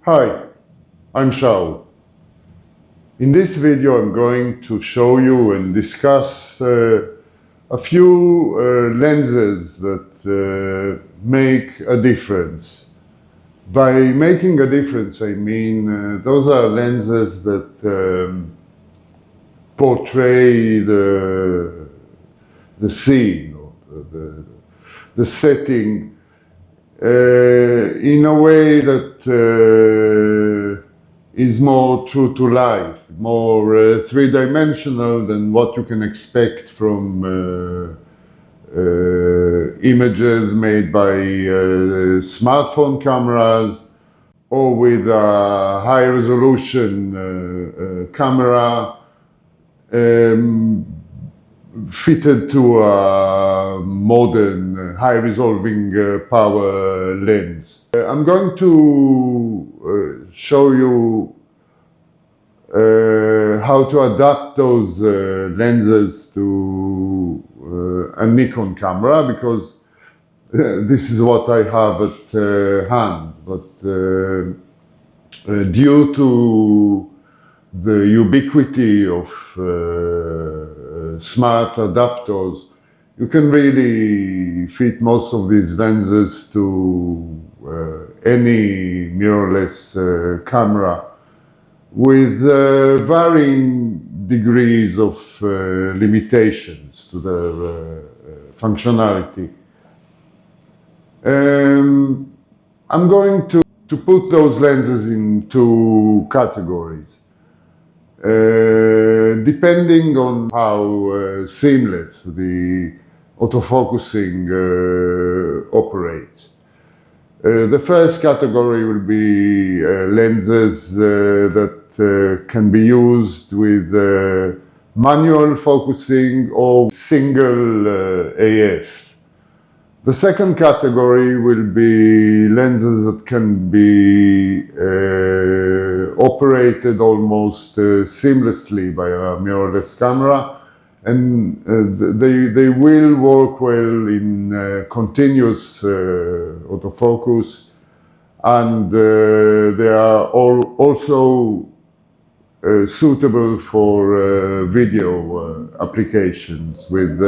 Hi, I'm Shaul. In this video I'm going to show you and discuss a few lenses that make a difference. By making a difference I mean those are lenses that portray the scene, or the setting in a way that is more true to life, more three-dimensional than what you can expect from images made by smartphone cameras or with a high-resolution camera fitted to a modern high-resolving power lens. I'm going to show you how to adapt those lenses to a Nikon camera, because this is what I have at hand. But due to the ubiquity of smart adapters, you can really fit most of these lenses to any mirrorless camera with varying degrees of limitations to their functionality. I'm going to put those lenses in two categories. Depending on how seamless the autofocusing operates. The first category will be lenses that can be used with manual focusing or single AF. The second category will be lenses that can be operated almost seamlessly by a mirrorless camera, and they will work well in continuous autofocus, and they are also suitable for video applications with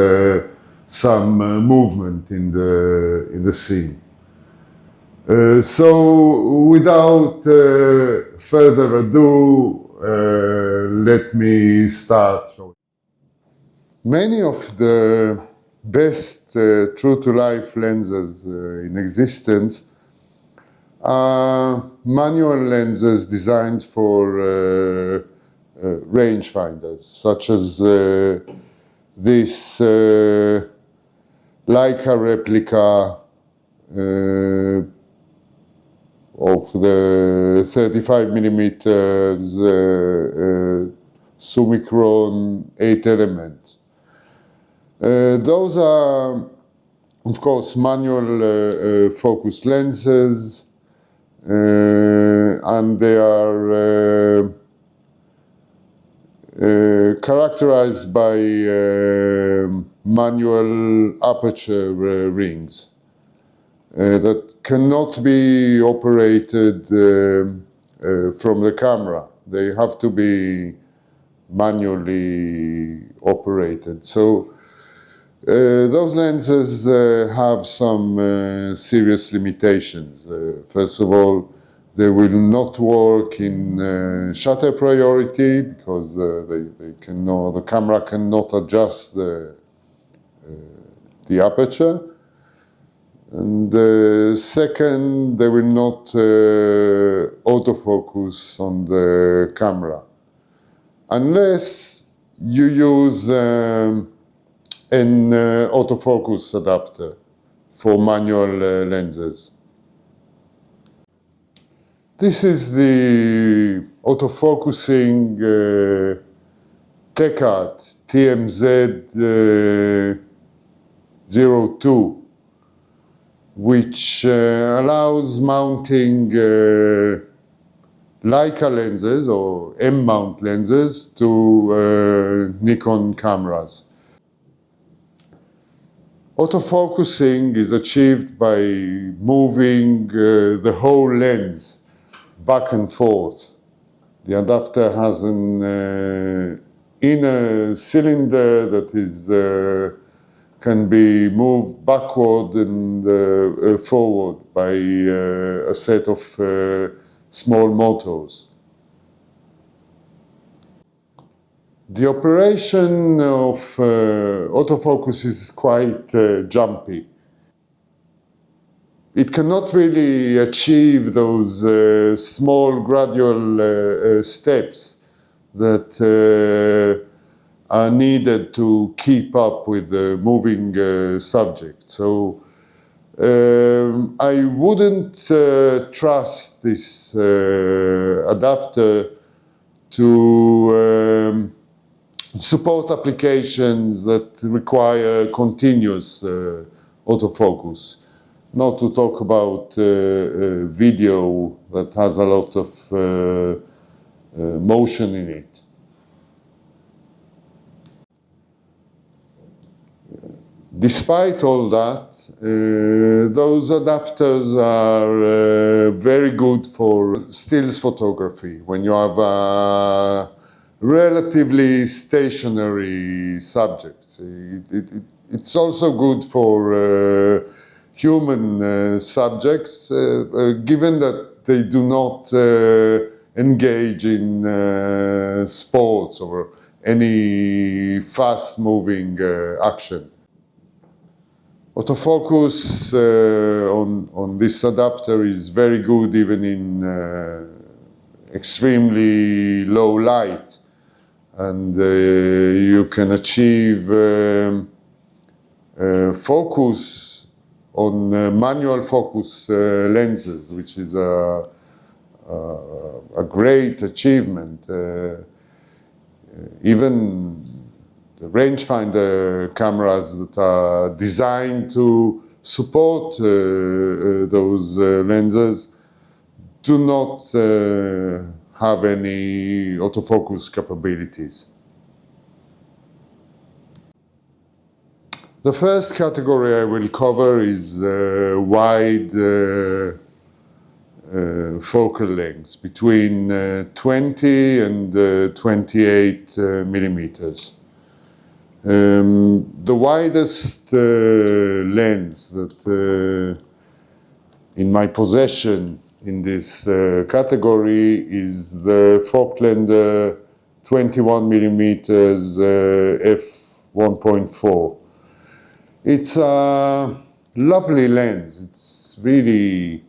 some movement in the scene. So without further ado, let me start. Many of the best true-to-life lenses in existence are manual lenses designed for rangefinders, such as this Leica replica of the 35 millimeters Summicron 8 element. Those are, of course, manual focus lenses, and they are characterized by manual aperture rings that cannot be operated from the camera. They have to be manually operated. So those lenses have some serious limitations. First of all, they will not work in shutter priority because the camera cannot adjust the aperture. And second, they will not autofocus on the camera unless you use an autofocus adapter for manual lenses. This is the autofocusing TechArt TMZ 02, which allows mounting Leica lenses or M-mount lenses to Nikon cameras. Autofocusing is achieved by moving the whole lens back and forth. The adapter has an inner cylinder that is can be moved backward and forward by a set of small motors. The operation of autofocus is quite jumpy. It cannot really achieve those small gradual steps that are needed to keep up with the moving subject. So I wouldn't trust this adapter to support applications that require continuous autofocus. Not to talk about video that has a lot of motion in it. Despite all that, those adapters are very good for stills photography when you have a relatively stationary subject. It's also good for human subjects, given that they do not engage in sports or any fast-moving action. Autofocus on this adapter is very good even in extremely low light, and you can achieve focus on manual focus lenses, which is a great achievement. Even the rangefinder cameras that are designed to support those lenses do not have any autofocus capabilities. The first category I will cover is wide focal lengths between 20 and 28 millimeters. The widest lens that in my possession in this category is the Falklander 21 millimeters f1.4. It's a lovely lens. It's really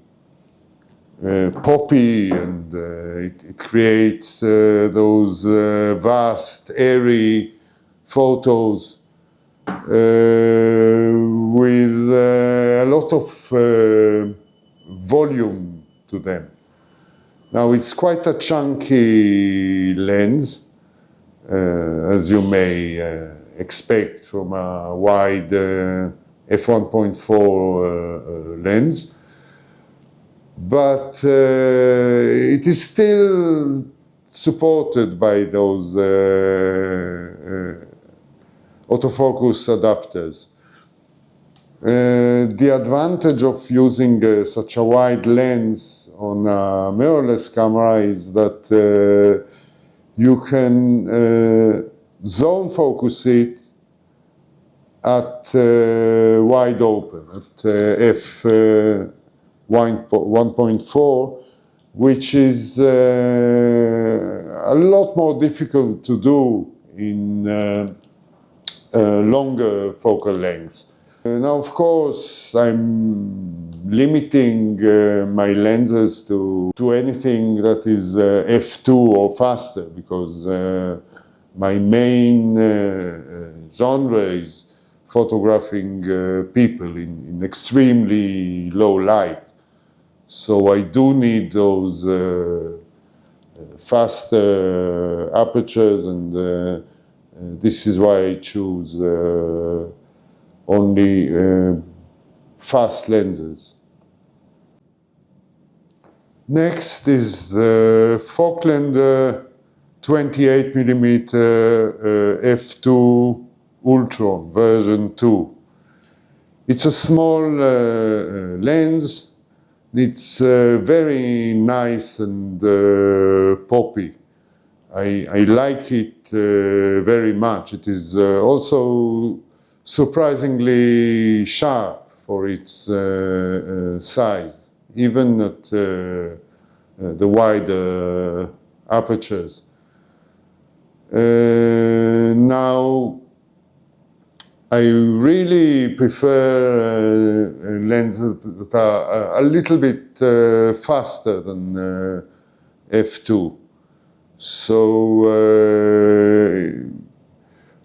poppy, and it creates those vast, airy photos with a lot of volume to them. Now, it's quite a chunky lens, as you may expect from a wide f1.4 lens, but it is still supported by those autofocus adapters. The advantage of using such a wide lens on a mirrorless camera is that you can zone focus it at wide open, at f1.4, which is a lot more difficult to do in longer focal lengths. Now, of course, I'm limiting my lenses to anything that is f2 or faster, because my main genre is photographing people in extremely low light. So I do need those faster apertures, and this is why I choose only fast lenses. Next is the Falklander 28 millimeter f2 Ultron version 2. It's a small lens It's very nice and poppy. I like it very much. It is also surprisingly sharp for its size, even at the wider apertures. Now, I really prefer lenses that are a little bit faster than f2. So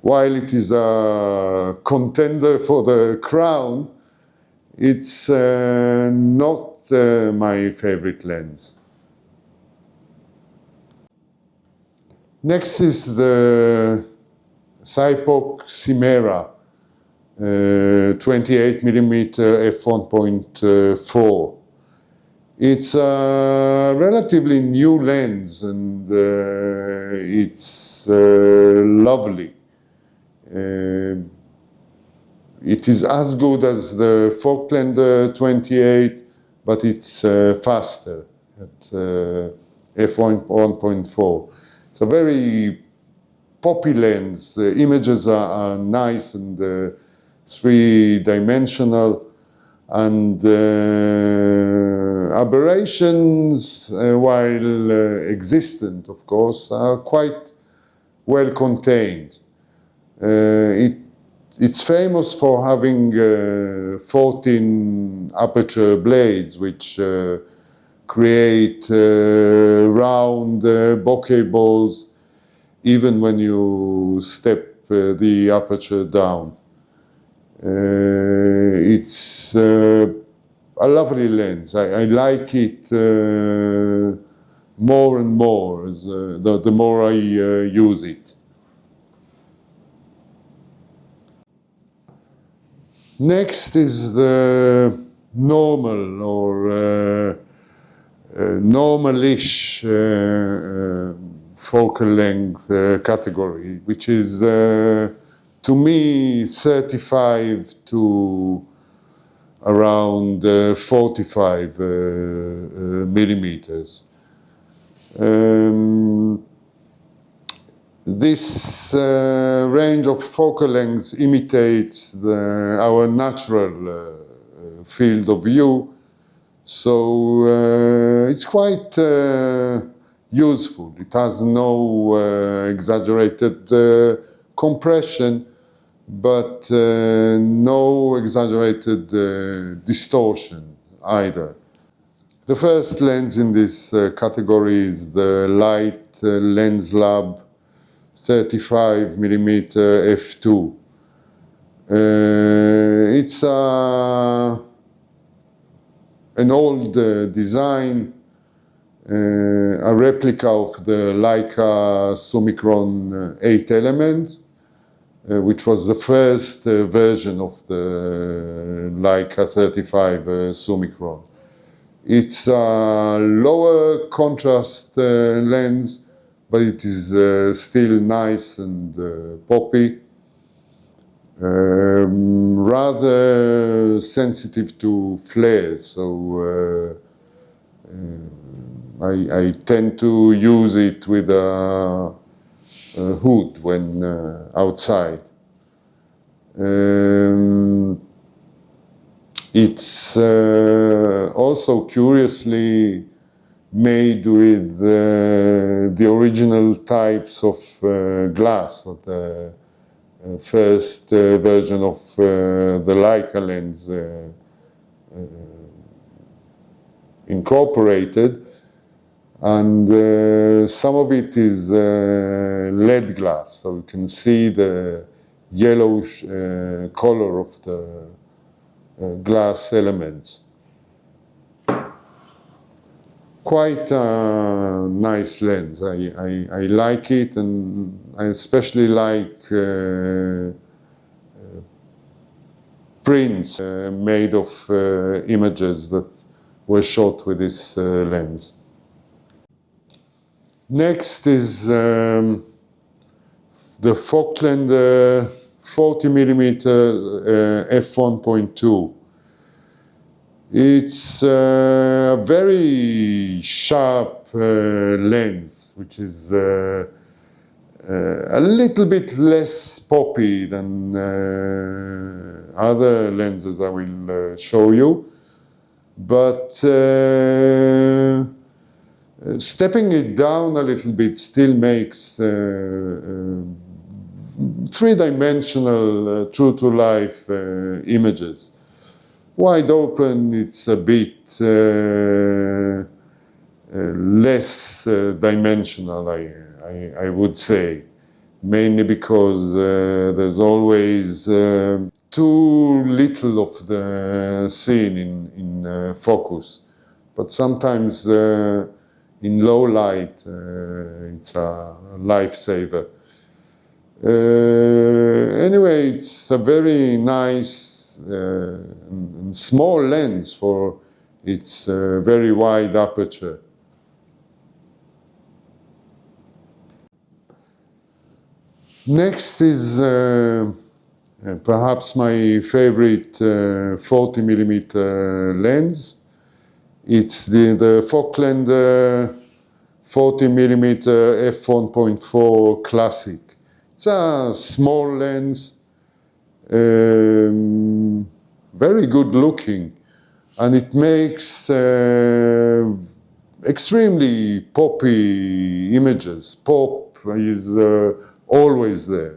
while it is a contender for the crown, it's not my favorite lens. Next is the Cypoc Chimera 28mm f1.4. It's a relatively new lens and it's lovely. It is as good as the Falkland 28, but it's faster at f1.4. It's a very poppy lens. Images are nice and three-dimensional, and aberrations, while existent, of course, are quite well contained. It's famous for having 14 aperture blades, which create round bokeh balls even when you step the aperture down. It's a lovely lens. I like it more and more as the more I use it. Next is the normal or normal-ish focal length category, which is to me 35 to around 45 millimeters. This range of focal lengths imitates our natural field of view, so it's quite useful. It has no exaggerated compression, but no exaggerated distortion either. The first lens in this category is the Light Lens Lab 35mm f2. It's an old design, a replica of the Leica Summicron 8 element, which was the first version of the Leica 35 Summicron. It's a lower contrast lens, but it is still nice and poppy. Rather sensitive to flare, so I tend to use it with a hood when outside. It's also curiously made with the original types of glass that the first version of the Leica lens incorporated, and some of it is lead glass, so you can see the yellowish color of the glass elements. Quite a nice lens. I like it, and I especially like prints made of images that were shot with this lens. Next is the Falkland 40mm f1.2. It's a very sharp lens, which is a little bit less poppy than other lenses I will show you. But stepping it down a little bit still makes three-dimensional, true-to-life images. Wide open, it's a bit less dimensional, I would say, mainly because there's always too little of the scene in focus. But sometimes in low light, it's a lifesaver. Anyway, it's a very nice and small lens for its very wide aperture. Next is perhaps my favorite 40mm lens. It's the Falklander 40mm f1.4 Classic. It's a small lens, very good looking, and it makes extremely poppy images. Pop is always there.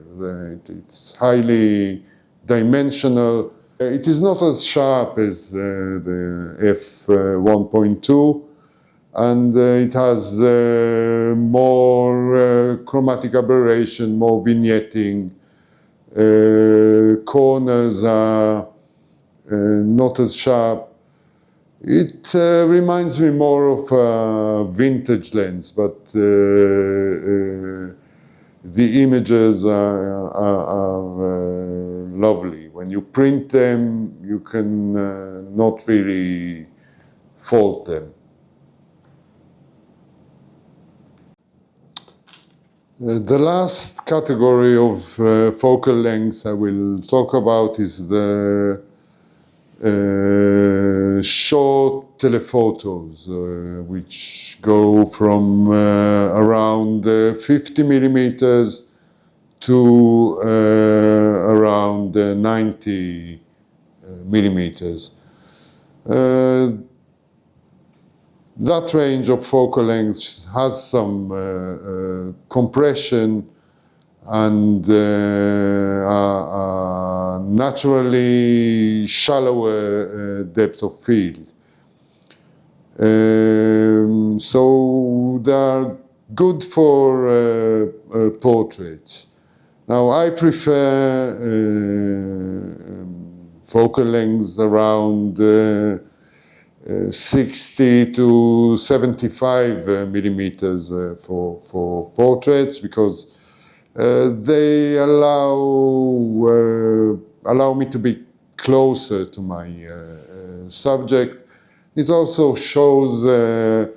It's highly dimensional. It is not as sharp as the f1.2, and it has more chromatic aberration, more vignetting. Corners are not as sharp. It reminds me more of a vintage lens, but the images are lovely. When you print them, you can not really fault them. The last category of focal lengths I will talk about is the short telephotos, which go from around 50 millimeters to around 90 millimeters. That range of focal length has some compression and naturally shallower depth of field. So they are good for portraits. Now I prefer focal lengths around 60 to 75 millimeters for portraits, because they allow me to be closer to my subject. It also shows a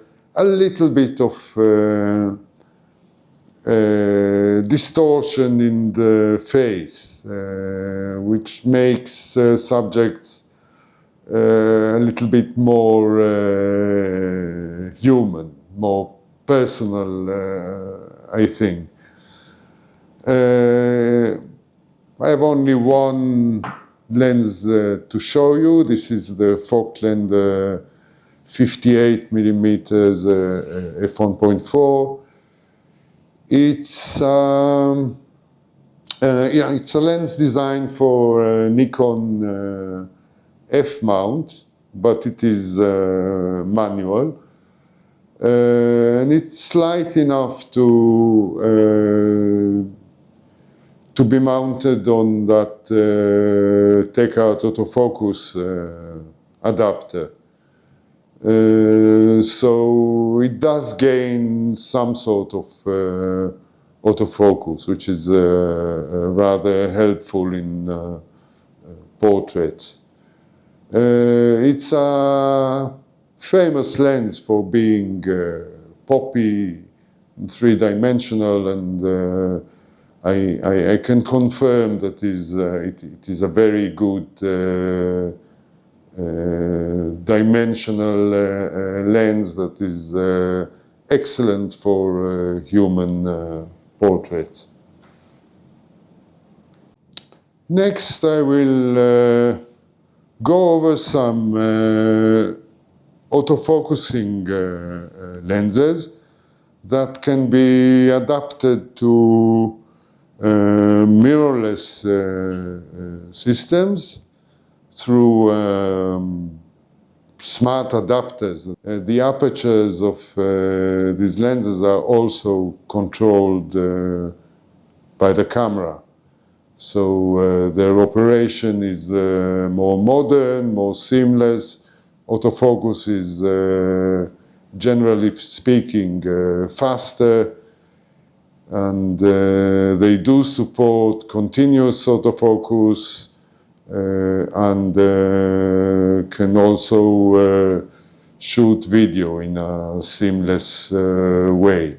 little bit of distortion in the face, which makes subjects a little bit more human, more personal, I think. I have only one lens to show you. This is the Falklander 58 millimeters f1.4. It's it's a lens designed for Nikon F mount, but it is manual, and it's light enough to be mounted on that take-out autofocus adapter. So it does gain some sort of autofocus, which is rather helpful in portraits. It's a famous lens for being poppy, three-dimensional, and I can confirm that it is a very good dimensional lens that is excellent for human portraits. Next, I will go over some autofocusing lenses that can be adapted to mirrorless systems through smart adapters. The apertures of these lenses are also controlled by the camera. So their operation is more modern, more seamless. Autofocus is, generally speaking, faster, and they do support continuous autofocus and can also shoot video in a seamless way.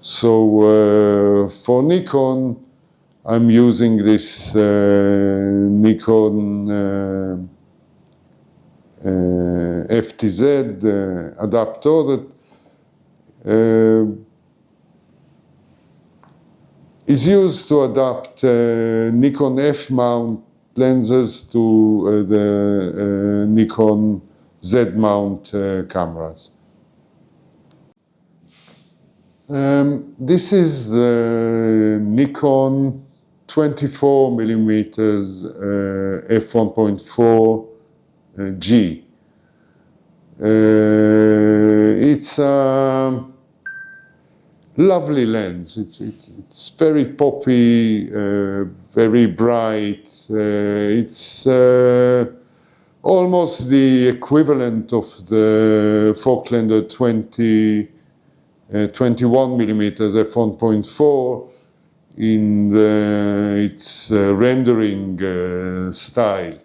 So for Nikon, I'm using this Nikon FTZ adapter that is used to adapt Nikon F mount lenses to the Nikon Z mount cameras. This is the Nikon 24 millimeters f1.4 G. It's a lovely lens. It's very poppy, very bright. It's almost the equivalent of the Falklander 21 millimeters f1.4 in its rendering style.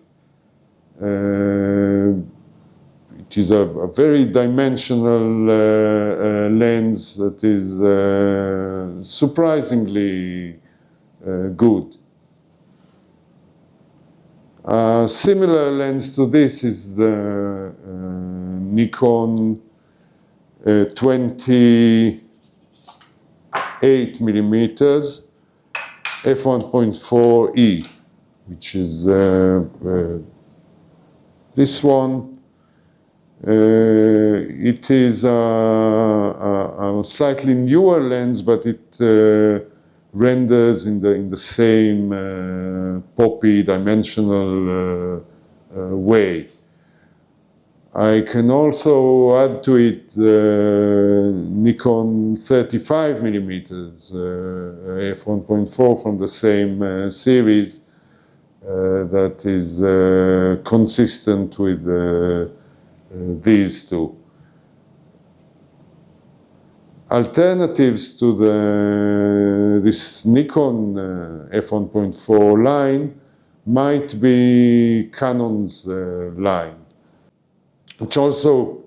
It is a very dimensional lens that is surprisingly good. A similar lens to this is the Nikon 28 millimeters f1.4e, which is this one. It is a slightly newer lens, but it renders in the same poppy dimensional way. I can also add to it Nikon 35 millimeters f1.4 from the same series that is consistent with these two. Alternatives to this Nikon f1.4 line might be Canon's line, which also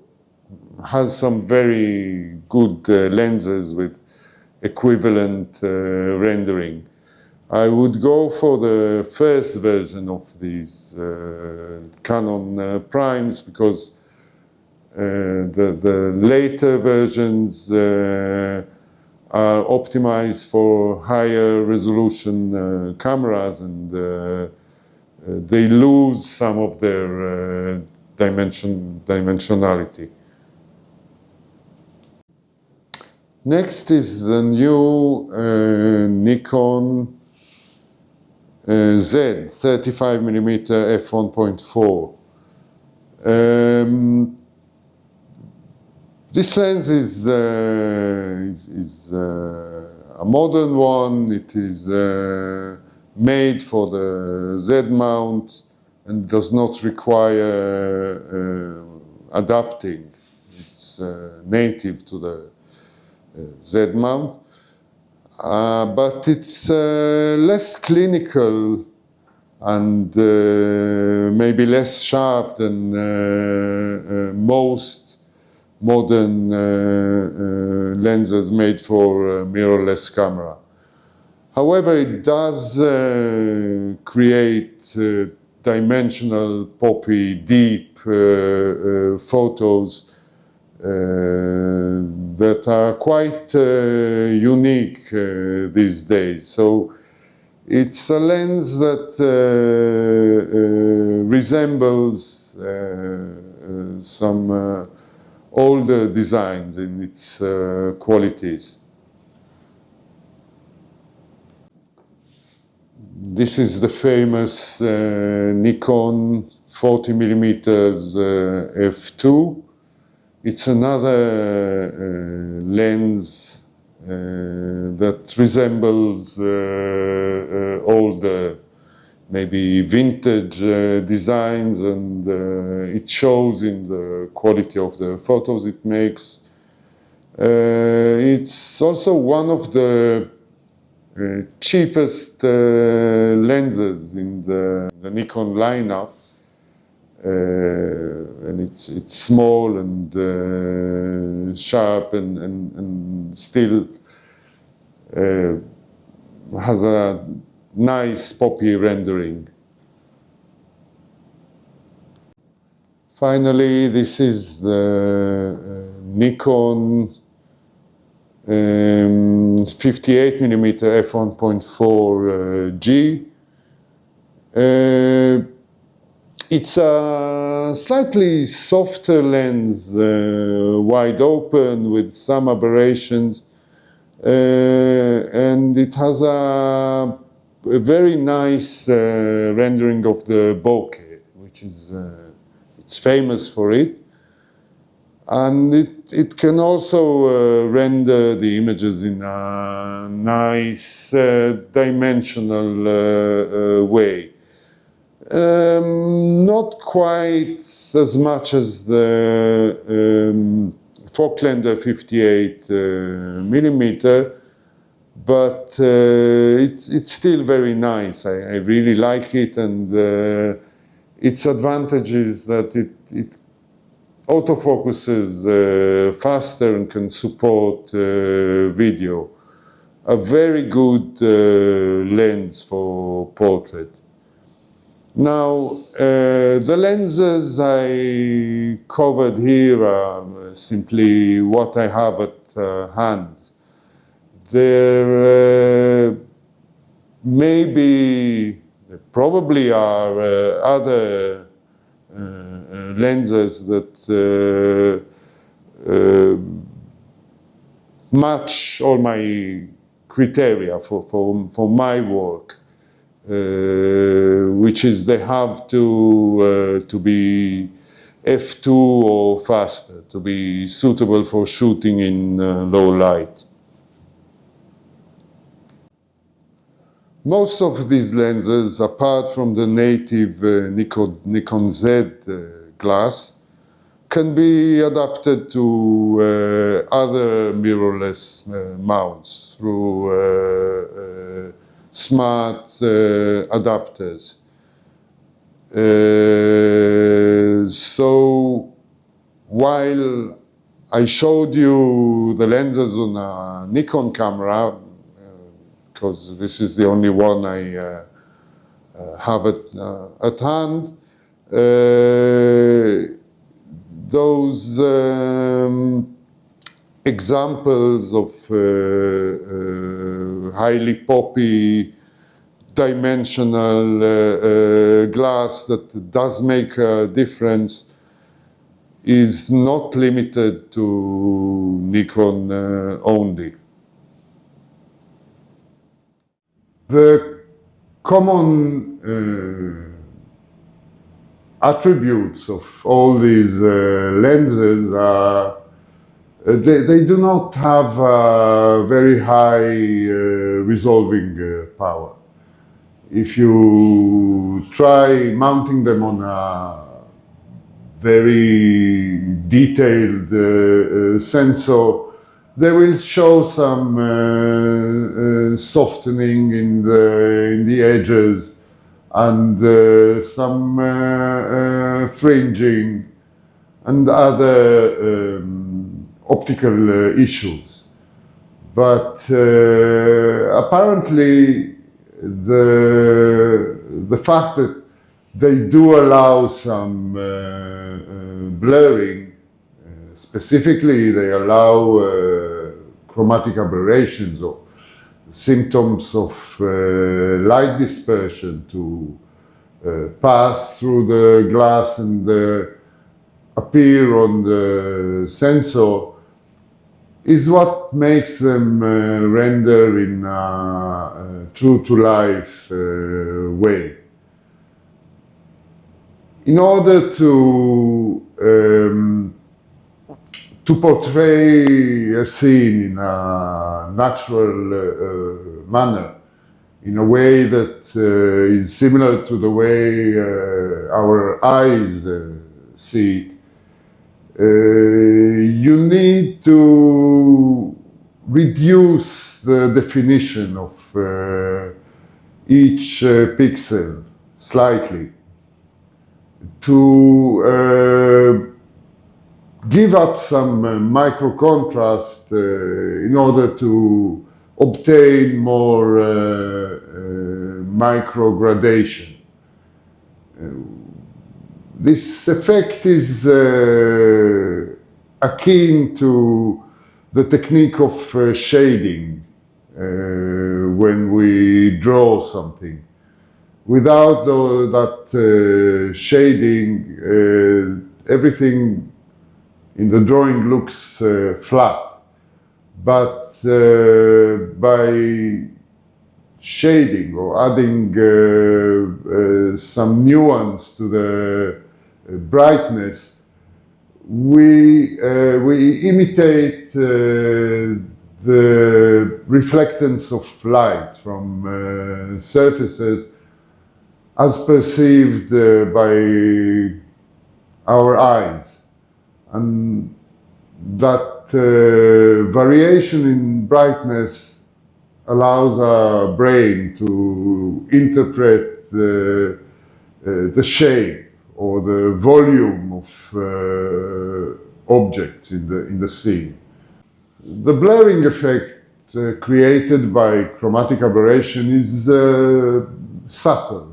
has some very good lenses with equivalent rendering. I would go for the first version of these Canon primes because the later versions are optimized for higher resolution cameras, and they lose some of their dimensionality. Next is the new Nikon Z 35 millimeter f1.4. This lens is a modern one. It is made for the Z mount and does not require adapting. It's native to the Z mount, but it's less clinical and maybe less sharp than most modern lenses made for mirrorless camera. However, it does create dimensional, poppy, deep photos that are quite unique these days. So it's a lens that resembles some older designs in its qualities. This is the famous Nikon 40mm f2. It's another lens that resembles older, maybe vintage designs, and it shows in the quality of the photos it makes. It's also one of the cheapest lenses in the Nikon lineup. And it's small and sharp and still has a nice poppy rendering. Finally, this is the Nikon 58mm f1.4G. It's a slightly softer lens, wide open with some aberrations, and it has a very nice rendering of the bokeh, which is it's famous for it. And it can also render the images in a nice dimensional way. Not quite as much as the Falklander 58mm, but it's still very nice. I really like it, and its advantage is that it autofocuses faster and can support video. A very good lens for portrait. Now, the lenses I covered here are simply what I have at hand. There probably are other lenses that match all my criteria for my work. Which is they have to be f2 or faster to be suitable for shooting in low light. Most of these lenses, apart from the native Nikon Z glass, can be adapted to other mirrorless mounts through smart adapters. So while I showed you the lenses on a Nikon camera, because this is the only one I have at hand, those examples of highly poppy dimensional glass that does make a difference is not limited to Nikon only. The common attributes of all these lenses are they do not have a very high resolving power. If you try mounting them on a very detailed sensor, they will show some softening in the edges and some fringing and other optical issues. But apparently the fact that They do allow some blurring. Specifically, they allow chromatic aberrations or symptoms of light dispersion to pass through the glass and appear on the sensor, is what makes them render in a true-to-life way. In order to portray a scene in a natural manner, in a way that is similar to the way our eyes see it, you need to reduce the definition of each pixel slightly to give up some micro contrast in order to obtain more micro gradation. This effect is akin to the technique of shading when we draw something. Without that shading, everything in the drawing looks flat. But by shading or adding some nuance to the brightness, we imitate the reflectance of light from surfaces as perceived by our eyes. And that variation in brightness allows our brain to interpret the shape or the volume of objects in the scene. The blurring effect created by chromatic aberration is subtle.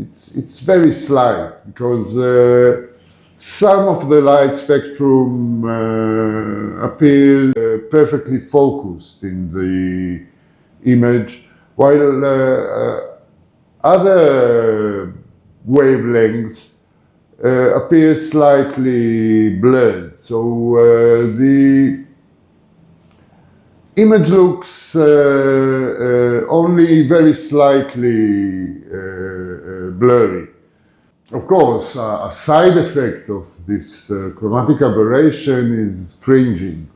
It's very slight because some of the light spectrum appears perfectly focused in the image, while other wavelengths appear slightly blurred. So the image looks only very slightly blurry. Of course, a side effect of this chromatic aberration is fringing.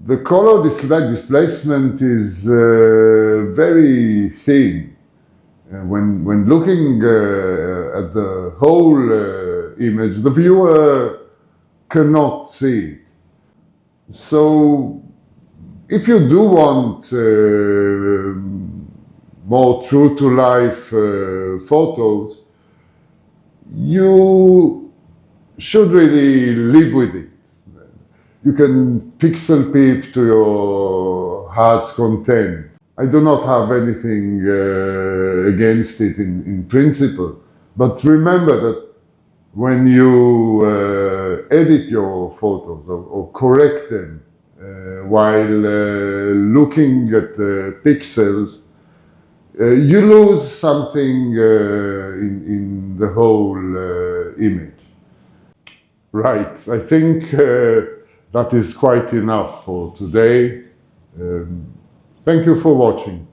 The color displacement is very thin. When looking at the whole image, the viewer cannot see it. So, if you do want more true-to-life photos, you should really live with it. You can pixel peep to your heart's content. I do not have anything against it in principle, but remember that when you edit your photos or correct them while looking at the pixels, you lose something in the whole image. Right, I think that is quite enough for today. Thank you for watching.